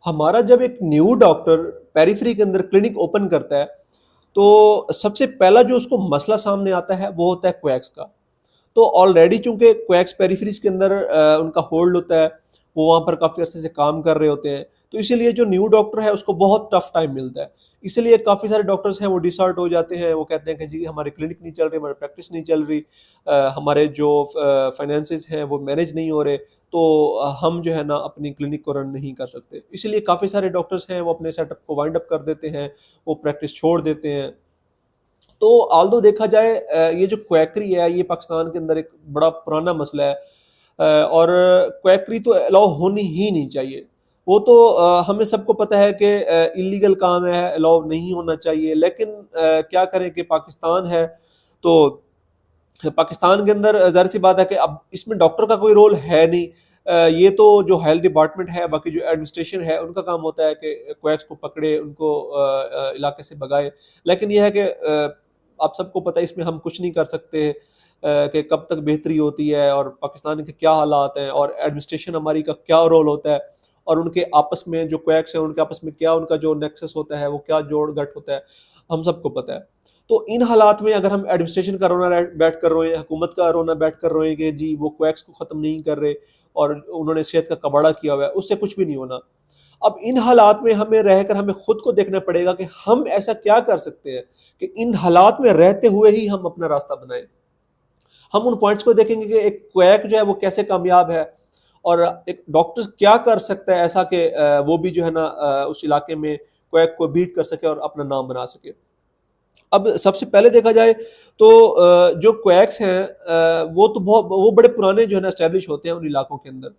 हमारा जब एक न्यू डॉक्टर पेरिफेरी के अंदर क्लिनिक ओपन करता है, तो सबसे पहला जो उसको मसला सामने आता है वो होता है क्वैक्स का। तो ऑलरेडी चूंकि क्वैक्स पेरिफेरीज के अंदर उनका होल्ड होता है, वो वहाँ पर काफ़ी अरसे से काम कर रहे होते हैं, तो इसीलिए जो न्यू डॉक्टर है उसको बहुत टफ टाइम मिलता है। इसलिए काफ़ी सारे डॉक्टर्स हैं वो डिसहार्ट हो जाते हैं, वो कहते हैं कि जी हमारी क्लिनिक नहीं चल रही, हमारी प्रैक्टिस नहीं चल रही, हमारे जो फाइनेंसेस हैं वो मैनेज नहीं हो रहे, तो हम जो है ना अपनी क्लिनिक को रन नहीं कर सकते। इसलिए काफ़ी सारे डॉक्टर्स हैं वो अपने सेटअप को वाइंड अप कर देते हैं, वो प्रैक्टिस छोड़ देते हैं। तो आल्दो देखा जाए ये जो क्वैकरी है ये पाकिस्तान के अंदर एक बड़ा पुराना मसला है, और क्वैकरी तो अलाउ होनी ही नहीं चाहिए। वो तो हमें सबको पता है कि इलीगल काम है, अलाउ नहीं होना चाहिए, लेकिन क्या करें कि पाकिस्तान है, तो पाकिस्तान के अंदर ज़ाहिर सी बात है कि अब इसमें डॉक्टर का कोई रोल है नहीं। ये तो जो हेल्थ डिपार्टमेंट है, बाकी जो एडमिनिस्ट्रेशन है, उनका काम होता है कि क्वैक्स को पकड़े, उनको इलाके से भगाए। लेकिन यह है कि आप सबको पता है इसमें हम कुछ नहीं कर सकते कि कब तक बेहतरी होती है और पाकिस्तान के क्या हालात हैं और एडमिनिस्ट्रेशन हमारी का क्या रोल होता है, और उनके आपस में जो क्वैक्स हैं उनके आपस में क्या उनका जो नेक्सस होता है, वो क्या जोड़ गठ होता है, हम सबको पता है। तो इन हालात में अगर हम एडमिनिस्ट्रेशन का रोना बैठ कर रोए, हुकूमत का रोना बैठ कर रोए कि जी वो क्वैक्स को ख़त्म नहीं कर रहे और उन्होंने सेहत का कबाड़ा किया हुआ है, उससे कुछ भी नहीं होना। अब इन हालात में हमें रहकर हमें खुद को देखना पड़ेगा कि हम ऐसा क्या कर सकते हैं कि इन हालात में रहते हुए ही हम अपना रास्ता बनाएं। हम उन पॉइंट्स को देखेंगे कि एक क्वैक जो है वो कैसे कामयाब है, और एक डॉक्टर क्या कर सकता है ऐसा कि वो भी जो है ना उस इलाके में क्वैक को बीट कर सके और अपना नाम बना सके। अब सबसे पहले देखा जाए तो जो क्वैक्स हैं वो तो बहुत वो बड़े पुराने जो है ना एस्टेब्लिश होते हैं उन इलाकों के अंदर।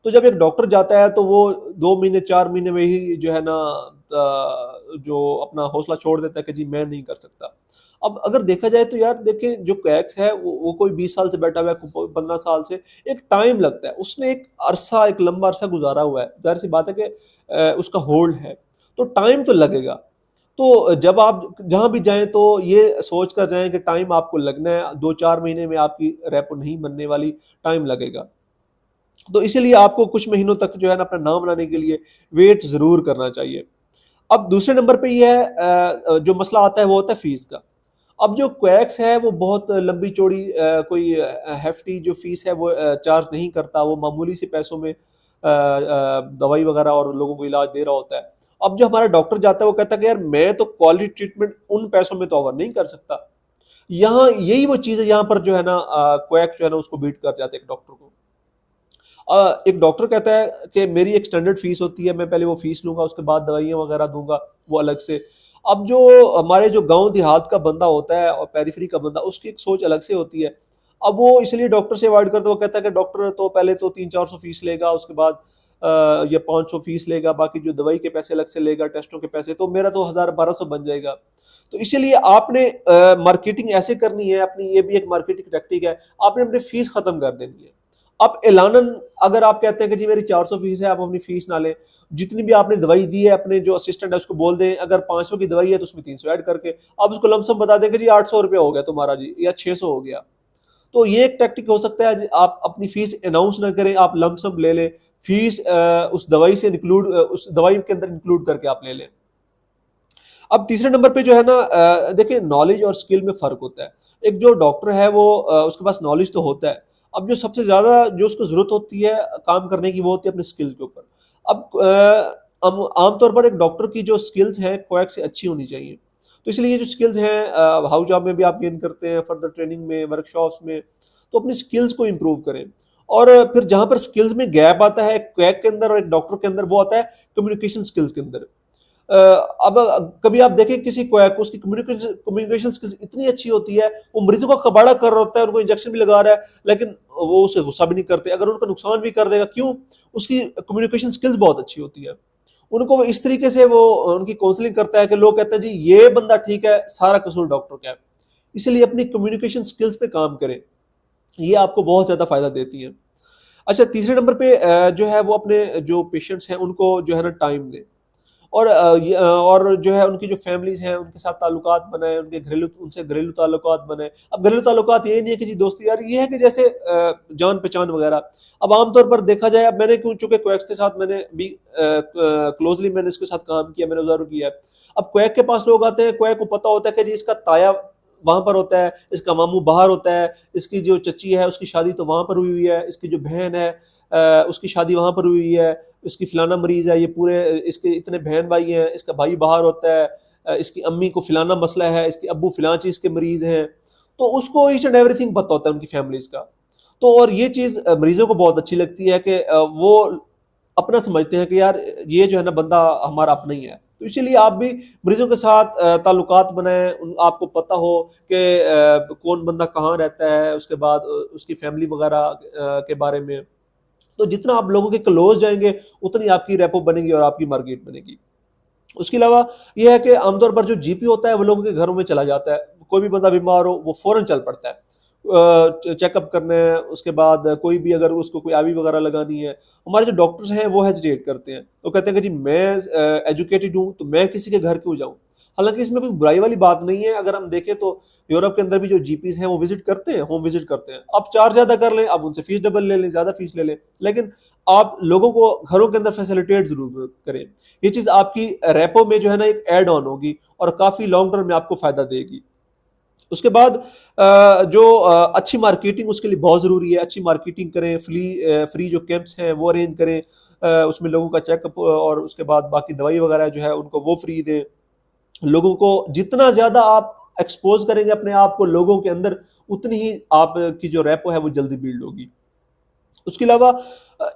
तो जब एक डॉक्टर जाता है तो वो 2 महीने 4 महीने में ही जो है ना जो अपना हौसला छोड़ देता है कि जी मैं नहीं कर सकता। अब अगर देखा जाए तो यार देखें, जो क्वैक्स है वो कोई 20 साल से बैठा हुआ है, कोई 15 साल से, एक टाइम लगता है, उसने एक अरसा, एक लंबा अरसा गुजारा हुआ है, जाहिर सी बात है कि उसका होल्ड है, तो टाइम तो लगेगा। तो जब आप जहाँ भी जाएँ तो ये सोच कर जाएँ कि टाइम आपको लगना है, 2-4 महीने में आपकी रेपो नहीं बनने वाली, टाइम लगेगा। तो इसीलिए आपको कुछ महीनों तक जो है ना अपना नाम बनाने के लिए वेट ज़रूर करना चाहिए। अब दूसरे नंबर पे ये है जो मसला आता है वो होता है फ़ीस का। अब जो क्वैक्स है वो बहुत लंबी चौड़ी कोई हेफ्टी जो फ़ीस है वो चार्ज नहीं करता, वो मामूली से पैसों में दवाई वगैरह और लोगों को इलाज दे रहा होता है। अब जो हमारा डॉक्टर जाता है वो कहता है कि यार मैं तो क्वालिटी ट्रीटमेंट उन पैसों में तो ऑफर नहीं कर सकता। यहाँ यही वो चीज़ है, यहाँ पर जो है ना क्वैक जो है ना उसको बीट कर जाते हैं एक डॉक्टर को। एक डॉक्टर कहता है कि मेरी एक स्टैंडर्ड फीस होती है, मैं पहले वो फीस लूंगा, उसके बाद दवाइयाँ वगैरह दूंगा, वो अलग से। अब जो हमारे जो गांव देहात का बंदा होता है और पेरिफेरी का बंदा, उसकी एक सोच अलग से होती है। अब वो इसलिए डॉक्टर से अवॉइड करता है, वो कहता है कि डॉक्टर तो पहले तो 300-400 फीस लेगा, उसके बाद ये 500 फीस लेगा, बाकी जो दवाई के पैसे अलग से लेगा, टेस्टों के पैसे, तो मेरा तो 1000-1200 बन जाएगा। तो इसीलिए आपने मार्केटिंग ऐसे करनी है अपनी, ये भी एक मार्केटिंग टेक्निक है, आपने अपनी फीस खत्म कर देनी है। आप एलानन, अगर आप कहते हैं कि जी मेरी 400 फीस है, आप अपनी फीस ना लें, जितनी भी आपने दवाई दी है अपने जो असिस्टेंट है उसको बोल दें, अगर 500 की दवाई है तो उसमें 300 ऐड करके आप उसको लमसम बता दें कि जी 800 रुपया हो गया तुम्हारा जी, या 600 हो गया। तो ये एक टैक्टिक हो सकता है, आप अपनी फीस अनाउंस ना करें, आप लमसम ले लें, फीस उस दवाई से इंक्लूड, उस दवाई के अंदर इंक्लूड करके आप ले लें। अब तीसरे नंबर पे जो है ना देखिए, नॉलेज और स्किल में फ़र्क होता है। एक जो डॉक्टर है वो उसके पास नॉलेज तो होता है। अब जो सबसे ज़्यादा जो उसको ज़रूरत होती है काम करने की, वो होती है अपने स्किल के ऊपर। अब आमतौर पर एक डॉक्टर की जो स्किल्स हैं क्वैक से अच्छी होनी चाहिए। तो इसलिए ये जो स्किल्स हैं हाउस जॉब में भी आप गेन करते हैं, फर्दर ट्रेनिंग में, वर्कशॉप्स में, तो अपनी स्किल्स को इम्प्रूव करें। और फिर जहाँ पर स्किल्स में गैप आता है क्वैक के अंदर और एक डॉक्टर के अंदर, वो आता है कम्युनिकेशन स्किल्स के अंदर। अब कभी आप देखें किसी को उसकी कम्युनिकेशन कम्युनिकेशन स्किल्स इतनी अच्छी होती है, वो मरीजों का कबाड़ा कर रहा होता है, उनको इंजेक्शन भी लगा रहा है, लेकिन वो उसे गुस्सा भी नहीं करते, अगर उनका नुकसान भी कर देगा, क्यों? उसकी कम्युनिकेशन स्किल्स बहुत अच्छी होती है। उनको वो इस तरीके से वो उनकी काउंसलिंग करता है कि लोग कहते हैं जी ये बंदा ठीक है, सारा कसूर डॉक्टर का है। इसलिए अपनी कम्युनिकेशन स्किल्स पे काम करें, ये आपको बहुत ज्यादा फायदा देती है। अच्छा, तीसरे नंबर पे जो है वो अपने जो पेशेंट्स हैं उनको जो है ना टाइम दें। और जो है उनकी जो फैमिलीज हैं उनके साथ ताल्लुकात बनाए, उनसे घरेलू ताल्लुकात बनाए। अब घरेलू ताल्लुकात ये नहीं है कि जी दोस्ती यार, ये है कि जैसे जान पहचान वगैरह। अब आमतौर पर देखा जाए, अब मैंने क्यों, चूंकि क्वैक्स के साथ मैंने भी क्लोजली मैंने इसके साथ काम किया, मैंने ऑब्जर्व किया है। अब क्वैक के पास लोग आते हैं, क्वैक को पता होता है कि जी इसका ताया वहां पर होता है, इसका मामू बाहर होता है, इसकी जो चच्ची है उसकी शादी तो वहां पर हुई हुई है, इसकी जो बहन है उसकी शादी वहां पर हुई है, इसकी फलाना मरीज है, ये पूरे इसके इतने बहन भाई हैं, इसका भाई बाहर होता है, इसकी अम्मी को फलाना मसला है, इसके अब्बू फलां चीज के मरीज हैं। तो उसको ईच एंड एवरीथिंग पता होता है उनकी फैमिलीज का। तो और ये चीज मरीजों को बहुत अच्छी लगती है कि वो अपना समझते हैं कि यार ये जो है ना बंदा हमारा अपना ही है। तो इसीलिए आप भी मरीजों के साथ ताल्लुकात बनाएं, आपको पता हो कि कौन बंदा कहाँ रहता है, उसके बाद उसकी फैमिली वगैरह के बारे में। तो जितना आप लोगों के क्लोज जाएंगे उतनी आपकी रेपो बनेगी और आपकी मार्केट बनेगी। उसके अलावा यह है कि आमतौर पर जो जीपी होता है वो लोगों के घरों में चला जाता है। कोई भी बंदा बीमार हो वो फौरन चल पड़ता है चेकअप करने। उसके बाद कोई भी अगर उसको कोई आवी वगैरह लगानी है, हमारे जो डॉक्टर्स हैं वो हेजिटेट करते हैं, तो कहते हैं कि जी मैं एजुकेटेड हूँ तो मैं किसी के घर क्यों जाऊँ। हालांकि इसमें कोई बुराई वाली बात नहीं है। अगर हम देखें तो यूरोप के अंदर भी जो जीपीज हैं वो विजिट करते हैं, होम विजिट करते हैं। आप चार्ज ज्यादा कर लें, आप उनसे फीस डबल ले लें, ज्यादा फीस ले लें, लेकिन आप लोगों को घरों के अंदर फैसिलिटेट जरूर करें। ये चीज आपकी रेपो में जो है ना एक एड ऑन होगी और काफी लॉन्ग टर्म में आपको फायदा देगी। उसके बाद जो अच्छी मार्केटिंग उसके लिए बहुत ज़रूरी है। अच्छी मार्केटिंग करें, फ्री जो कैंप्स हैं वो अरेंज करें, उसमें लोगों का चेकअप और उसके बाद बाकी दवाई वगैरह जो है उनको वो फ्री दें। लोगों को जितना ज़्यादा आप एक्सपोज करेंगे अपने आप को लोगों के अंदर, उतनी ही आपकी जो रेपो है वो जल्दी बिल्ड होगी। उसके अलावा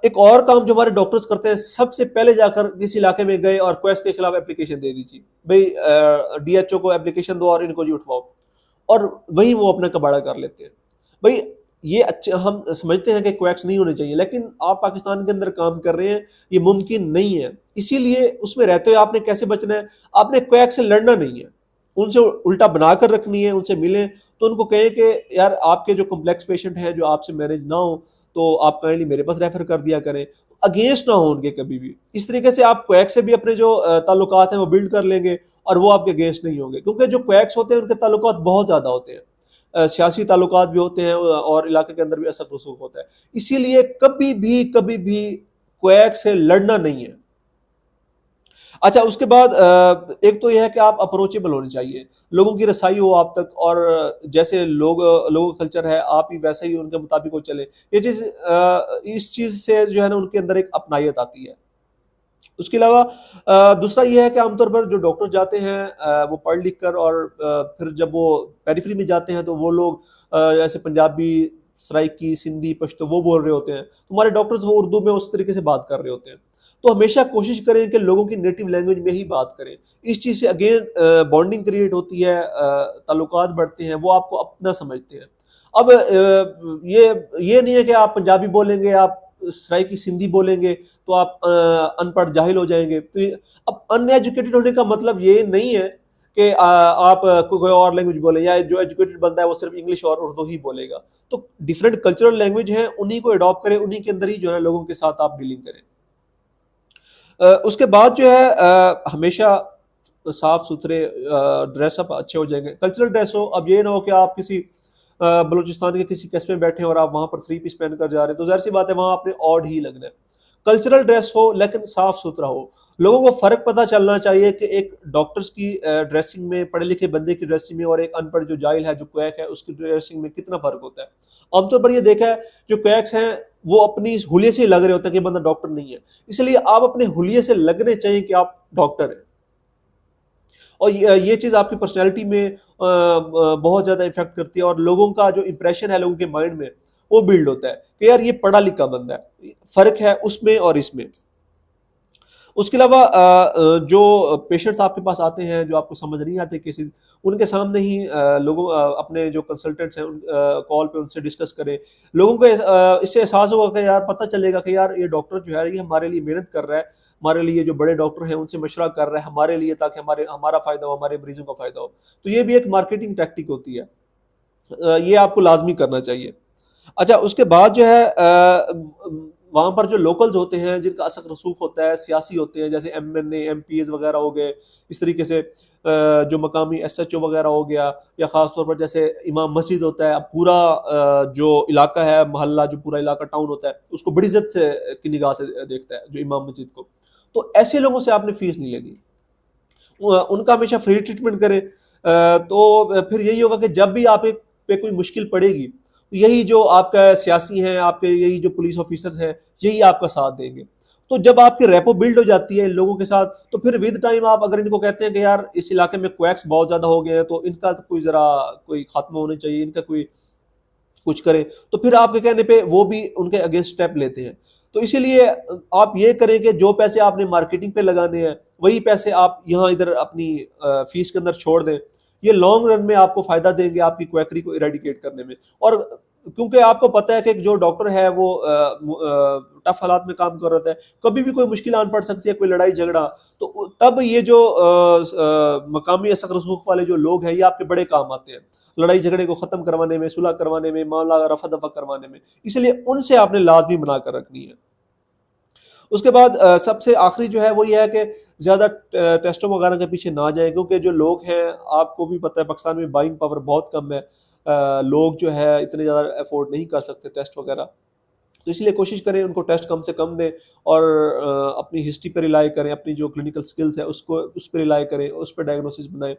एक और काम जो हमारे डॉक्टर्स करते हैं, सबसे पहले जाकर किसी इलाके में गए और क्वेस्ट के खिलाफ एप्लीकेशन दे दीजिए, भाई डीएचओ को एप्लीकेशन दो और इनको जी उठवाओ, और वही वो अपना कबाड़ा कर लेते हैं। भाई ये अच्छे हम समझते हैं कि क्वैक्स नहीं होने चाहिए, लेकिन आप पाकिस्तान के अंदर काम कर रहे हैं, ये मुमकिन नहीं है। इसीलिए उसमें रहते हुए आपने कैसे बचना है, आपने क्वैक से लड़ना नहीं है, उनसे उल्टा बनाकर रखनी है। उनसे मिलें तो उनको कहें कि यार आपके जो कॉम्प्लेक्स पेशेंट हैं जो आपसे मैनेज ना हो तो आप काइंडली मेरे पास रेफर कर दिया करें, अगेंस्ट ना हो उनके कभी भी। इस तरीके से आप क्वैक से भी अपने जो ताल्लुकात हैं वो बिल्ड कर लेंगे और वो आपके अगेंस्ट नहीं होंगे। क्योंकि जो क्वैक्स होते हैं उनके ताल्लुकात बहुत ज़्यादा होते हैं, सियासी ताल्लुकात भी होते हैं और इलाके के अंदर भी असर रसूख होता है। इसीलिए कभी भी क्वैक से लड़ना नहीं है। अच्छा, उसके बाद एक तो यह है कि आप अप्रोचेबल होने चाहिए, लोगों की रसाई हो आप तक, और जैसे लोगों का कल्चर है आप ही वैसे ही उनके मुताबिक वो चले। ये चीज़ इस चीज़ से जो है ना उनके अंदर एक अपनायत आती है। उसके अलावा दूसरा ये है कि आमतौर पर जो डॉक्टर जाते हैं वो पढ़ लिख कर, और फिर जब वो पेरिफेरी में जाते हैं तो वो लोग जैसे पंजाबी, सराइकी, सिंधी, पश्तो वो बोल रहे होते हैं, तो हमारे डॉक्टर्स वो उर्दू में उस तरीके से बात कर रहे होते हैं। तो हमेशा कोशिश करें कि लोगों की नेटिव लैंग्वेज में ही बात करें। इस चीज़ से अगेन बॉन्डिंग क्रिएट होती है, ताल्लुकात बढ़ते हैं, वो आपको अपना समझते हैं। अब ये नहीं है कि आप पंजाबी बोलेंगे, आप सराइकी सिंधी बोलेंगे तो आप अनपढ़ जाहिल हो जाएंगे। तो अब अनएजुकेटेड होने का मतलब ये नहीं है कि आप कोई और लैंग्वेज बोले, या जो एजुकेटेड बंदा है वो सिर्फ इंग्लिश और उर्दू ही बोलेगा। तो डिफरेंट कल्चरल लैंग्वेज हैं, उन्हीं को अडॉप्ट करें, उन्हीं के अंदर ही जो है लोगों के साथ आप डीलिंग करें। उसके बाद जो है हमेशा साफ सुथरे ड्रेसअप अच्छे हो जाएंगे, कल्चरल ड्रेस हो। अब ये ना हो कि आप किसी बलूचिस्तान के किसी कस्बे में बैठे हैं और आप वहां पर 3 पीस पहन कर जा रहे हैं, तो जाहिर सी बात है वहां आपने ऑड ही लगना है। कल्चरल ड्रेस हो लेकिन साफ सुथरा हो। लोगों को फर्क पता चलना चाहिए कि एक डॉक्टर्स की ड्रेसिंग में, पढ़े लिखे बंदे की ड्रेसिंग में, और एक अनपढ़ जो जाहिल है, जो क्वैक है, उसकी ड्रेसिंग में कितना फर्क होता है। आमतौर पर यह देखा है जो क्वैक्स हैं वो अपनी हुलिये से लग रहे होते हैं कि बंदा डॉक्टर नहीं है, इसलिए आप अपने हुलिये से लगने चाहिए कि आप डॉक्टर हैं। और ये चीज़ आपकी पर्सनैलिटी में बहुत ज़्यादा इफेक्ट करती है, और लोगों का जो इंप्रेशन है लोगों के माइंड में वो बिल्ड होता है कि यार ये पढ़ा लिखा बंदा है। फर्क है उसमें और इसमें। उसके अलावा जो पेशेंट्स आपके पास आते हैं जो आपको समझ नहीं आते केसेस, उनके सामने ही लोगों अपने जो कंसल्टेंट्स हैं कॉल पे उनसे डिस्कस करें। लोगों को इससे एहसास होगा कि यार, पता चलेगा कि यार ये डॉक्टर जो है ये हमारे लिए मेहनत कर रहा है, हमारे लिए जो बड़े डॉक्टर हैं उनसे मशवरा कर रहा है हमारे लिए, ताकि हमारा फायदा हो, हमारे मरीजों का फायदा हो। तो ये भी एक मार्केटिंग टैक्टिक होती है, ये आपको लाजमी करना चाहिए। अच्छा, उसके बाद जो है वहाँ पर जो लोकल्स होते हैं जिनका असक रसूख होता है, सियासी होते हैं, जैसे MNA MPs वगैरह हो गए, इस तरीके से जो मकामी SHO वगैरह हो गया, या ख़ास तौर पर जैसे इमाम मस्जिद होता है, अब पूरा जो इलाका है, मोहल्ला, जो पूरा इलाका टाउन होता है, उसको बड़ी इज्जत से की निगाह से देखता है जो इमाम मस्जिद को। तो ऐसे लोगों से आपने फीस नहीं लेनी, उनका हमेशा फ्री ट्रीटमेंट करें। तो फिर यही होगा कि जब भी आप पे कोई मुश्किल पड़ेगी, यही जो आपका सियासी हैं, आपके यही जो पुलिस ऑफिसर्स हैं, यही आपका साथ देंगे। तो जब आपकी रेपो बिल्ड हो जाती है इन लोगों के साथ, तो फिर विद टाइम आप अगर इनको कहते हैं कि यार इस इलाके में क्वैक्स बहुत ज्यादा हो गए हैं, तो इनका तो कोई जरा कोई खात्मा होना चाहिए, इनका कोई कुछ करे, तो फिर आपके कहने पे वो भी उनके अगेंस्ट स्टेप लेते हैं। तो इसीलिए आप ये करें कि जो पैसे आपने मार्केटिंग पे लगाने हैं, वही पैसे आप यहाँ इधर अपनी फीस के अंदर छोड़ दें। ये लॉन्ग रन में आपको फायदा देंगे आपकी क्वैकरी को इरेडिकेट करने में। और क्योंकि आपको पता है कि जो डॉक्टर है वो टफ हालात में काम कर रहा है, कभी भी कोई मुश्किल आन पड़ सकती है, कोई लड़ाई झगड़ा, तो तब ये जो मकामी असक रसूख वाले जो लोग हैं, ये आपके बड़े काम आते हैं लड़ाई झगड़े को खत्म करवाने में, सुलह करवाने में, मामला रफा दफा करवाने में। इसलिए उनसे आपने लाजमी बनाकर रखनी है। उसके बाद सबसे आखिरी जो है वो ये है कि ज़्यादा टेस्टों वगैरह के पीछे ना जाए, क्योंकि जो लोग हैं, आपको भी पता है पाकिस्तान में बाइंग पावर बहुत कम है, लोग जो है इतने ज़्यादा अफोर्ड नहीं कर सकते टेस्ट वगैरह। तो इसलिए कोशिश करें उनको टेस्ट कम से कम दें, और अपनी हिस्ट्री पर रिलाई करें, अपनी जो क्लिनिकल स्किल्स है उसको उस पर रिलाई करें, उस पर डायग्नोसिस बनाएं,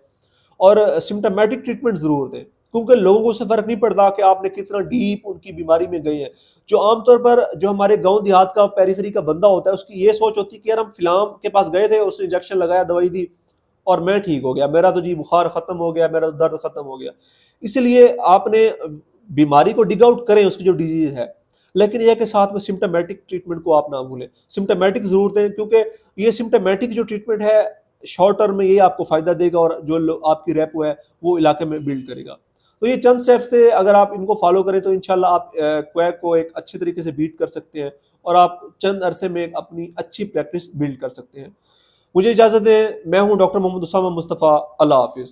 और सिम्टोमेटिक ट्रीटमेंट ज़रूर दें, क्योंकि लोगों को उससे फ़र्क नहीं पड़ता कि आपने कितना डीप उनकी बीमारी में गए हैं। जो आमतौर पर जो हमारे गांव देहात का पेरिफेरी का बंदा होता है, उसकी ये सोच होती है कि यार हम फिलाम के पास गए थे, उसने इंजेक्शन लगाया, दवाई दी और मैं ठीक हो गया, मेरा तो जी बुखार खत्म हो गया, मेरा तो दर्द खत्म हो गया। इसलिए आपने बीमारी को डिग आउट करें, उसकी जो डिजीज है, लेकिन यह के साथ में सिम्टोमेटिक ट्रीटमेंट को आप ना भूलें। सिम्टोमेटिक जरूर दें, क्योंकि ये सिम्टोमेटिक जो ट्रीटमेंट है शॉर्ट टर्म में ये आपको फायदा देगा, और जो आपकी रेपो है वो इलाके में बिल्ड करेगा। तो ये चंद स्टेप्स थे, अगर आप इनको फॉलो करें तो इंशाल्लाह आप क्वैक को एक अच्छे तरीके से बीट कर सकते हैं, और आप चंद अरसे में अपनी अच्छी प्रैक्टिस बिल्ड कर सकते हैं। मुझे इजाज़त दें, मैं हूं डॉक्टर मोहम्मद उसामा मुस्तफ़ा। अल्लाह हाफिज़।